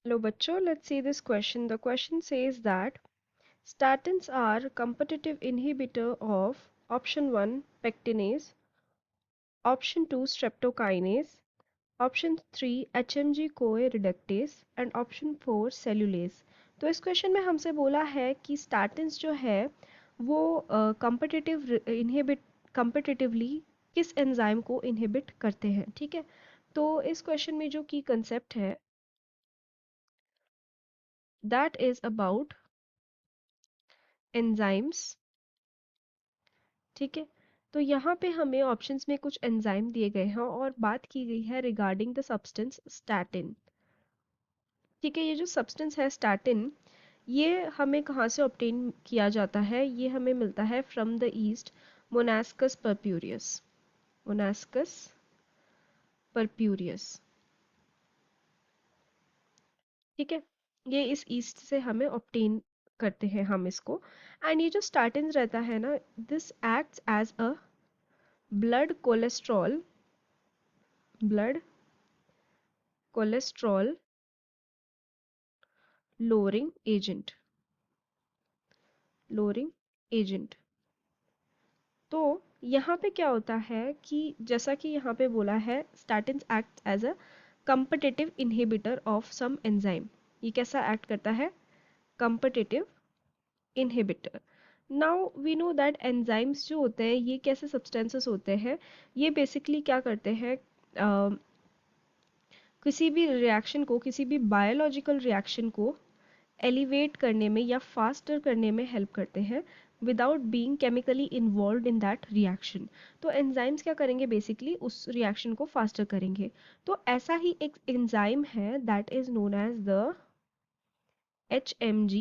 Hello, bachcho. Let's see this question. The question says that statins are competitive inhibitor of option 1 pectinase, option 2 streptokinase, option 3 HMG-CoA reductase and option 4 cellulase। तो इस question में हमसे बोला है कि statins जो है वो competitively किस एंजाइम को इनहिबिट करते हैं। ठीक है, तो इस क्वेश्चन में जो की कंसेप्ट है that is about enzymes। ठीक है, तो यहाँ पे हमें ऑप्शंस में कुछ एंजाइम दिए गए हैं और बात की गई है रिगार्डिंग द सब्सटेंस स्टैटिन। ठीक है, ये जो सब्सटेंस है स्टैटिन, ये हमें कहाँ से ऑब्टेन किया जाता है? ये हमें मिलता है from the east, Monascus purpureus. Monascus purpureus. ठीक है, ये इस ईस्ट से हमें ऑब्टेन करते हैं हम इसको। एंड ये जो स्टैटिन रहता है ना, this acts as a blood cholesterol, blood cholesterol lowering agent, lowering agent. तो यहाँ पे क्या होता है कि जैसा कि यहाँ पे बोला है statins act as a competitive inhibitor of some enzyme। ये कैसा एक्ट करता है? competitive inhibitor। now we know that enzymes जो होते हैं ये कैसे substances होते हैं? ये basically क्या करते हैं, किसी भी रिएक्शन को, किसी भी बायोलॉजिकल रिएक्शन को एलिवेट करने में या फास्टर करने में हेल्प करते हैं without being chemically involve in that reaction. तो एंजाइम्स क्या करेंगे? बेसिकली उस रिएक्शन को फास्टर करेंगे। तो ऐसा ही एक एंजाइम है that is known as the HMG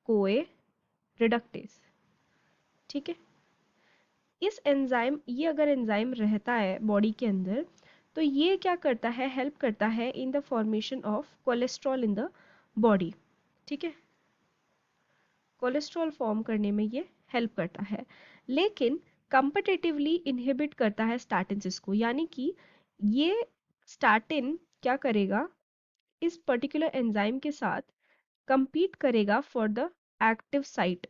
CoA reductase. ठीक है, इस एंजाइम, ये अगर एंजाइम रहता है बॉडी के अंदर तो ये क्या करता है? हेल्प करता है in the formation of cholesterol in the body. ठीक है, कोलेस्ट्रॉल फॉर्म करने में ये हेल्प करता है, लेकिन कंपटेटिवली इनहिबिट करता है स्टैटिन इसको। यानी कि ये स्टैटिन क्या करेगा? इस पर्टिकुलर एंजाइम के साथ compete करेगा फॉर द एक्टिव साइट।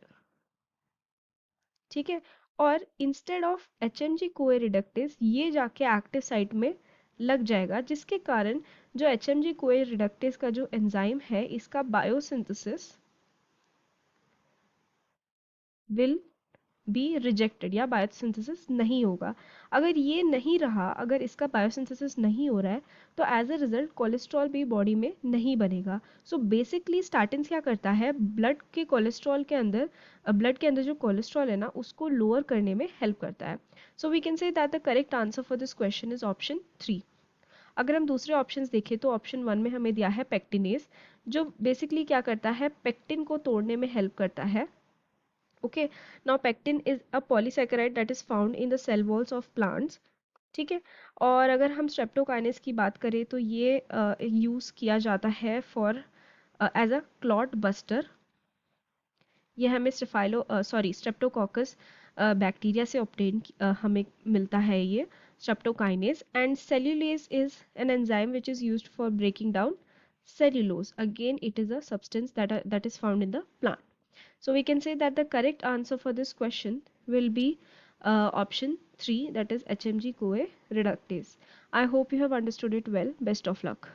ठीक है, और instead of HMG CoA reductase ये जाके एक्टिव साइट में लग जाएगा, जिसके कारण जो HMG कोए रिडक्टेस का जो एंजाइम है इसका बायोसिंथेसिस विल बी रिजेक्टेड या बायोसिंथेसिस नहीं होगा। अगर ये नहीं रहा, अगर इसका बायोसिंथेसिस नहीं हो रहा है तो एज अ रिजल्ट कोलेस्ट्रॉल भी बॉडी में नहीं बनेगा। सो बेसिकली स्टैटिन क्या करता है? ब्लड के कोलेस्ट्रॉल के अंदर, ब्लड के अंदर जो कोलेस्ट्रॉल है ना उसको लोअर करने में हेल्प करता है। So we can say that the correct answer for this question is option 3। अगर हम दूसरे ऑप्शंस देखें तो ऑप्शन 1 में हमें दिया है पेक्टिनेस, जो बेसिकली क्या करता है? पेक्टिन को तोड़ने में हेल्प करता है। okay, now pectin is a polysaccharide that is found in the cell walls of plants। ठीक है, और अगर हम स्ट्रेप्टोकाइनेस की बात करें तो ये यूज़ किया जाता है for as a clot buster. ये हमें स्ट्रेप्टोकोकस बैक्टीरिया से ऑब्टेन हमें मिलता है ये streptokinase. And cellulase is an enzyme which is used for breaking down cellulose। Again, it is a substance that is found in the plant। So we can say that the correct answer for this question will be option 3, that is HMG CoA reductase। I hope you have understood it well. Best of luck.